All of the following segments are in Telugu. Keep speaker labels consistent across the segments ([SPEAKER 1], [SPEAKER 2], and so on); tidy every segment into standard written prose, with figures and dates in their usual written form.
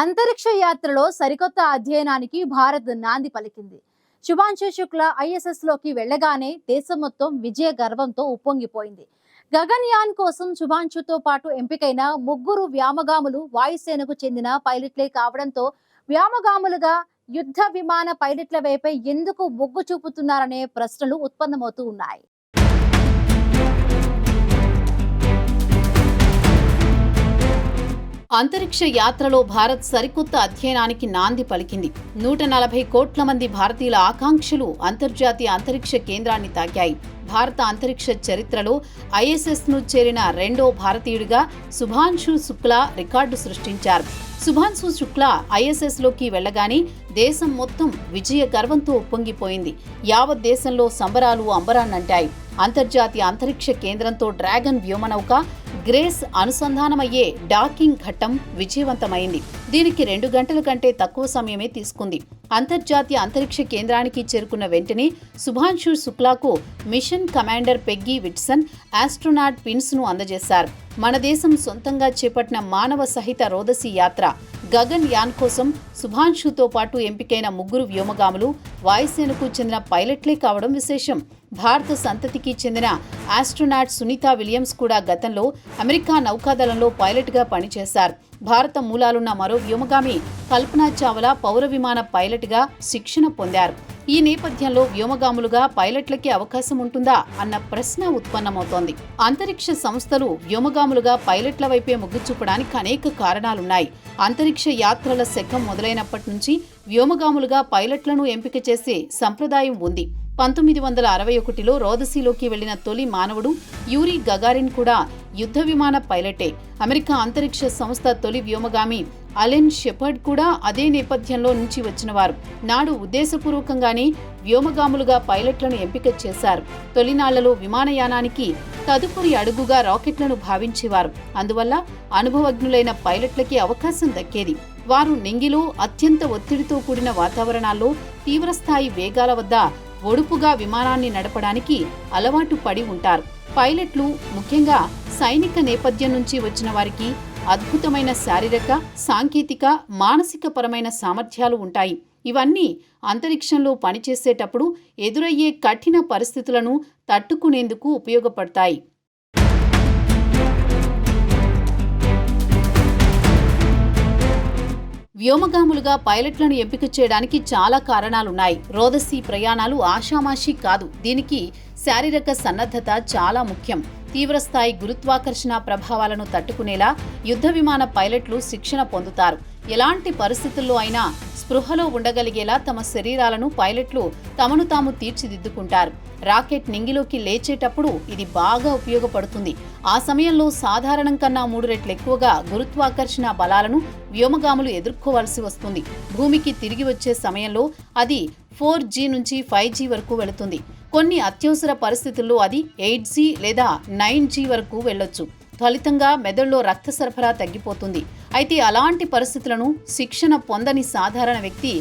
[SPEAKER 1] అంతరిక్ష యాత్రలో సరికొత్త అధ్యయనానికి భారత్ నాంది పలికింది. శుభాంశు శుక్ల ఐఎస్ఎస్ లోకి వెళ్లగానే దేశం మొత్తం విజయ గర్వంతో ఉప్పొంగిపోయింది. గగన్యాన్ కోసం శుభాంశుతో పాటు ఎంపికైన ముగ్గురు వ్యామగాములు వాయుసేనకు చెందిన పైలట్లే కావడంతో వ్యామగాములుగా యుద్ధ విమాన పైలట్ల వైపై ఎందుకు మొగ్గు చూపుతున్నారనే ప్రశ్నలు ఉత్పన్నమవుతూ ఉన్నాయి.
[SPEAKER 2] అంతరిక్ష యాత్రలో భారత్ సరికొత్త అధ్యయనానికి నాంది పలికింది. 140 కోట్ల మంది భారతీయుల ఆకాంక్షలు అంతర్జాతీయ అంతరిక్ష కేంద్రాన్ని తాకాయి. భారత అంతరిక్ష చరిత్రలో ఐఎస్ఎస్ను చేరిన రెండో భారతీయుడిగా శుభాంశు శుక్లా రికార్డు సృష్టించారు. శుభాంశు శుక్లా ఐఎస్ఎస్లోకి వెళ్లగానే దేశం మొత్తం విజయ గర్వంతో ఉప్పొంగిపోయింది. యావత్ దేశంలో సంబరాలు అంబరాన్నంటాయి. అంతర్జాతీయ అంతరిక్ష కేంద్రంతో డ్రాగన్ వ్యోమనౌక గ్రేస్ అనుసంధానమయ్యే డాకింగ్ ఘట్టం విజయవంతమైంది. దీనికి 2 గంటల కంటే తక్కువ సమయమే తీసుకుంది. అంతర్జాతీయ అంతరిక్ష కేంద్రానికి చేరుకున్న వెంటనే శుభాంశు శుక్లాకు mission commander Peggy Whitson astronaut pins ను అందజేశారు. మన దేశం సొంతంగా చేపట్టిన మానవ సహిత రోదసి యాత్ర గగన్ యాన్ కోసం శుభాంశుతో పాటు ఎంపికైన ముగ్గురు వ్యోమగాములు వాయుసేనకు చెందిన పైలట్లే కావడం విశేషం. భారత సంతతికి చెందిన ఆస్ట్రోనాట్ సునీతా విలియమ్స్ కూడా గతంలో అమెరికా నౌకాదళంలో పైలట్గా పనిచేశారు. భారత మూలాలున్న మరో వ్యోమగామి కల్పనా చావ్లా పౌర విమాన పైలట్గా శిక్షణ పొందారు. ఈ నేపథ్యంలో వ్యోమగాములుగా పైలట్లకి అవకాశం ఉంటుందా అన్న ప్రశ్న ఉత్పన్నమవుతోంది. అంతరిక్ష సంస్థలు వ్యోమగాములుగా పైలట్ల వైపే మొగ్గు చూపడానికి అనేక కారణాలున్నాయి. అంతరిక్ష యాత్రల శకం మొదలైనప్పటి నుంచి వ్యోమగాములుగా పైలట్లను ఎంపిక చేసే సంప్రదాయం ఉంది. 1961లో రోదసీలోకి వెళ్లిన తొలి మానవుడు యూరీ గగారిన్ కూడా యుద్ధ విమాన పైలటే. అమెరికా అంతరిక్ష సంస్థ తొలి వ్యోమగామి అలెన్ షెపర్డ్ కూడా అదే నేపథ్యంలో నుంచి వచ్చినవారు. నాడు ఉద్దేశపూర్వకంగానే వ్యోమగాములుగా పైలట్లను ఎంపిక చేశారు. తొలినాళ్లలో విమానయానానికి తదుపరి అడుగుగా రాకెట్లను భావించేవారు. అందువల్ల అనుభవజ్ఞులైన పైలట్లకి అవకాశం దక్కేది. వారు నింగిలో అత్యంత ఒత్తిడితో కూడిన వాతావరణాల్లో తీవ్రస్థాయి వేగాల వద్ద ఒడుపుగా విమానాన్ని నడపడానికి అలవాటు పడి ఉంటారు. పైలట్లు ముఖ్యంగా సైనిక నేపథ్యం నుంచి వచ్చిన వారికి అద్భుతమైన శారీరక, సాంకేతిక, మానసిక పరమైన సామర్థ్యాలు ఉంటాయి. ఇవన్నీ అంతరిక్షంలో పనిచేసేటప్పుడు ఎదురయ్యే కఠిన పరిస్థితులను తట్టుకునేందుకు ఉపయోగపడతాయి. వ్యోమగాములుగా పైలట్లను ఎంపిక చేయడానికి చాలా కారణాలున్నాయి. రోదసీ ప్రయాణాలు ఆషామాషీ కాదు. దీనికి శారీరక సన్నద్ధత చాలా ముఖ్యం. తీవ్రస్థాయి గురుత్వాకర్షణ ప్రభావాలను తట్టుకునేలా యుద్ధ విమాన పైలట్లు శిక్షణ పొందుతారు. ఎలాంటి పరిస్థితుల్లో అయినా స్పృహలో ఉండగలిగేలా తమ శరీరాలను పైలట్లు తమను తాము తీర్చిదిద్దుకుంటారు. రాకెట్ నింగిలోకి లేచేటప్పుడు ఇది బాగా ఉపయోగపడుతుంది. ఆ సమయంలో సాధారణం కన్నా 3 రెట్లు ఎక్కువగా గురుత్వాకర్షణ బలాలను వ్యోమగాములు ఎదుర్కోవాల్సి వస్తుంది. భూమికి తిరిగి వచ్చే సమయంలో అది 4G నుంచి 5G వరకు వెళుతుంది. కొన్ని అత్యవసర పరిస్థితుల్లో అది 8G లేదా 9G వరకు వెళ్లొచ్చు. ఫలితంగా మెదడులో రక్త సరఫరా తగ్గిపోతుంది. అయితే అలాంటి పరిస్థితులను శిక్షణ పొందని సాధారణ వ్యక్తి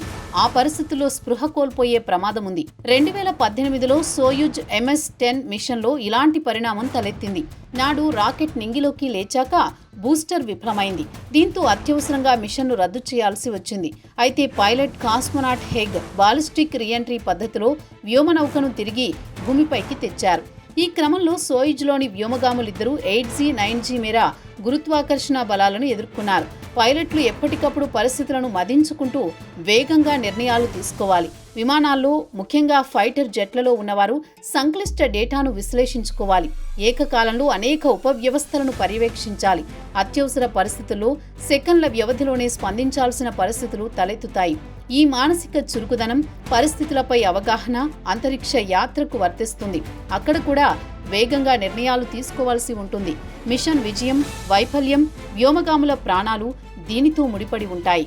[SPEAKER 2] ఆ పరిస్థితుల్లో స్పృహ కోల్పోయే ప్రమాదం ఉంది. 2018లో సోయుజ్ MS-10 మిషన్లో ఇలాంటి పరిణామం తలెత్తింది. నాడు రాకెట్ నింగిలోకి లేచాక బూస్టర్ విఫలమైంది. దీంతో అత్యవసరంగా మిషన్ను రద్దు చేయాల్సి వచ్చింది. అయితే pilot cosmonaut Hague ballistic reentry పద్ధతిలో వ్యోమనౌకను తిరిగి భూమిపైకి తెచ్చారు. ఈ క్రమంలో సోయుజ్లోని వ్యోమగాములిద్దరూ 8G, 9G మేర గురుత్వాకర్షణ బలాలను ఎదుర్కొన్నారు. పైలట్లు ఎప్పటికప్పుడు పరిస్థితులను మదించుకుంటూ వేగంగా నిర్ణయాలు తీసుకోవాలి. విమానాల్లో ముఖ్యంగా ఫైటర్ జెట్లలో ఉన్నవారు సంక్లిష్ట డేటాను విశ్లేషించుకోవాలి. ఏకకాలంలో అనేక ఉపవ్యవస్థలను పర్యవేక్షించాలి. అత్యవసర పరిస్థితుల్లో సెకన్ల వ్యవధిలోనే స్పందించాల్సిన పరిస్థితులు తలెత్తుతాయి. ఈ మానసిక చురుకుదనం, పరిస్థితులపై అవగాహన అంతరిక్ష యాత్రకు వర్తిస్తుంది. అక్కడ కూడా వేగంగా నిర్ణయాలు తీసుకోవాల్సి ఉంటుంది. మిషన్ విజయం, వైఫల్యం, వ్యోమగాముల ప్రాణాలు దీనితో ముడిపడి ఉంటాయి.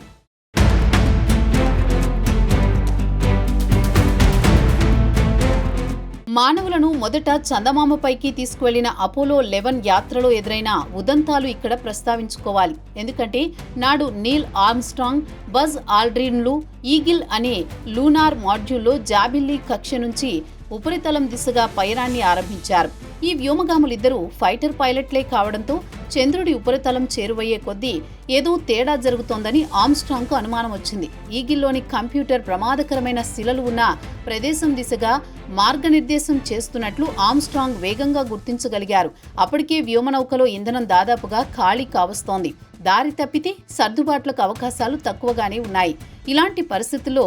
[SPEAKER 2] మానవులను మొదట చందమామపైకి తీసుకువెళ్లిన అపోలో 11 యాత్రలో ఎదురైన ఉదంతాలు ఇక్కడ ప్రస్తావించుకోవాలి. ఎందుకంటే నాడు నీల్ ఆర్మ్స్ట్రాంగ్, బజ్ ఆల్డ్రిన్లు ఈగిల్ అనే లూనార్ మాడ్యూల్లో జాబిల్లీ కక్ష నుంచి ఉపరితలం దిశగా పయనాన్ని ఆరంభించారు. ఈ వ్యోమగాములిద్దరూ ఫైటర్ పైలట్లే కావడంతో చంద్రుడి ఉపరితలం చేరువయ్యే కొద్దీ ఏదో తేడా జరుగుతోందని ఆమ్స్ట్రాంగ్కు అనుమానం వచ్చింది. ఈగిల్లోని కంప్యూటర్ ప్రమాదకరమైన శిలలు ఉన్న ప్రదేశం దిశగా మార్గనిర్దేశం చేస్తున్నట్లు ఆమ్స్ట్రాంగ్ వేగంగా గుర్తించగలిగారు. అప్పటికే వ్యోమనౌకలో ఇంధనం దాదాపుగా ఖాళీ కావస్తోంది. దారి తప్పితే సర్దుబాట్లకు అవకాశాలు తక్కువగానే ఉన్నాయి. ఇలాంటి పరిస్థితుల్లో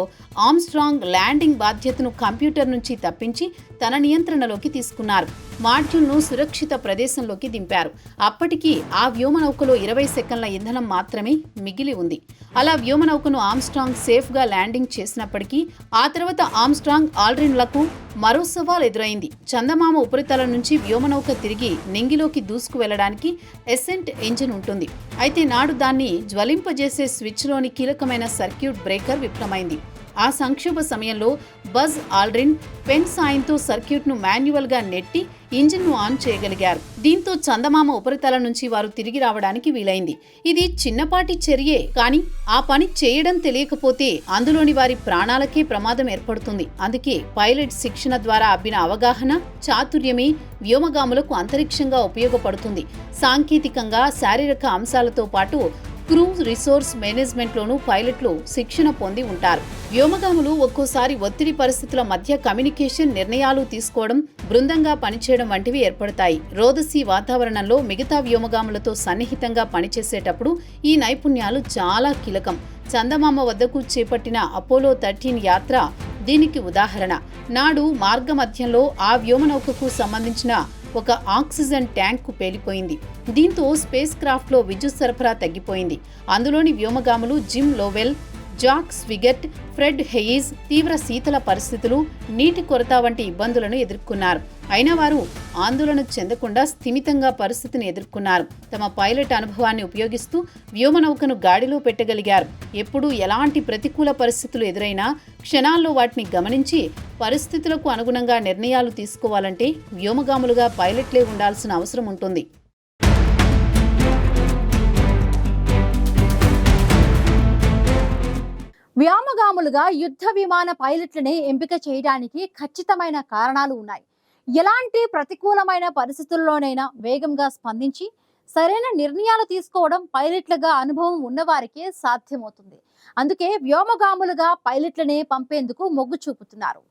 [SPEAKER 2] ఆమ్స్ట్రాంగ్ ల్యాండింగ్ బాధ్యతను కంప్యూటర్ నుంచి తప్పించి తన నియంత్రణలోకి తీసుకున్నారు. మాడ్యూల్ను సురక్షిత ప్రదేశంలోకి దింపారు. అప్పటికి ఆ వ్యోమనౌకలో 20 సెకన్ల ఇంధనం మాత్రమే మిగిలి ఉంది. అలా వ్యోమనౌకను ఆమ్స్ట్రాంగ్ సేఫ్గా ల్యాండింగ్ చేసినప్పటికీ ఆ తర్వాత ఆమ్స్ట్రాంగ్ ఆల్డ్రిన్లకు మరో సవాల్ ఎదురైంది. చందమామ ఉపరితలం నుంచి వ్యోమనౌక తిరిగి నింగిలోకి దూసుకు వెళ్లడానికి ఎసెంట్ ఇంజిన్ ఉంటుంది. అయితే నాడు దాన్ని జ్వలింపజేసే స్విచ్లోని కీలకమైన సర్క్యూట్ బ్రేకర్ విఫలమైంది. ఆ సంక్షోభ సమయంలో బజ్ ఆల్డ్రిన్ పెన్ సాయంతో సర్క్యూట్ను మాన్యువల్గా నెట్టి ఇంజిన్ను ఆన్ చేయగలిగారు. దీంతో చందమామ ఉపరితలం నుంచి వారు తిరిగి రావడానికి వీలైంది. ఇది చిన్నపాటి చర్యే, కానీ ఆ పని చేయడం తెలియకపోతే అందులోని వారి ప్రాణాలకే ప్రమాదం ఏర్పడుతుంది. అందుకే పైలట్ శిక్షణ ద్వారా అబ్బిన అవగాహన, చాతుర్యమే వ్యోమగాములకు అంతరిక్షంగా ఉపయోగపడుతుంది. సాంకేతికంగా శారీరక అంశాలతో పాటు క్రూ రిసోర్స్ మేనేజ్మెంట్లోనూ పైలట్లు శిక్షణ పొంది ఉంటారు. వ్యోమగాములు ఒక్కోసారి ఒత్తిడి పరిస్థితుల మధ్య కమ్యూనికేషన్, నిర్ణయాలు తీసుకోవడం, బృందంగా పనిచేయడం వంటివి ఏర్పడతాయి. రోదసీ వాతావరణంలో మిగతా వ్యోమగాములతో సన్నిహితంగా పనిచేసేటప్పుడు ఈ నైపుణ్యాలు చాలా కీలకం. చందమామ వద్దకు చేపట్టిన అపోలో 13 యాత్ర దీనికి ఉదాహరణ. నాడు మార్గమధ్యంలో ఆ వ్యోమనౌకకు సంబంధించిన ఒక ఆక్సిజన్ ట్యాంకు పేలిపోయింది. దీంతో స్పేస్ క్రాఫ్ట్లో విద్యుత్ సరఫరా తగ్గిపోయింది. అందులోని వ్యోమగాములు జిమ్ లోవెల్, జాక్ స్విగెట్, ఫ్రెడ్ హెయిజ్ తీవ్ర శీతల పరిస్థితులు, నీటి కొరత వంటి ఇబ్బందులను ఎదుర్కొన్నారు. అయినా వారు ఆందోళన చెందకుండా స్థిమితంగా పరిస్థితిని ఎదుర్కొన్నారు. తమ పైలట్ అనుభవాన్ని ఉపయోగిస్తూ వ్యోమనౌకను గాడిలో పెట్టగలిగారు. ఎప్పుడూ ఎలాంటి ప్రతికూల పరిస్థితులు ఎదురైనా క్షణాల్లో వాటిని గమనించి పరిస్థితులకు అనుగుణంగా నిర్ణయాలు తీసుకోవాలంటే వ్యోమగాములుగా పైలట్లే ఉండాల్సిన అవసరం ఉంటుంది.
[SPEAKER 1] వ్యోమగాములుగా యుద్ధ విమాన పైలట్లనే ఎంపిక చేయడానికి ఖచ్చితమైన కారణాలు ఉన్నాయి. ఎలాంటి ప్రతికూలమైన పరిస్థితుల్లోనైనా వేగంగా స్పందించి సరైన నిర్ణయాలు తీసుకోవడం పైలట్లుగా అనుభవం ఉన్నవారికే సాధ్యమవుతుంది. అందుకే వ్యోమగాములుగా పైలట్లనే పంపేందుకు మొగ్గు చూపుతున్నారు.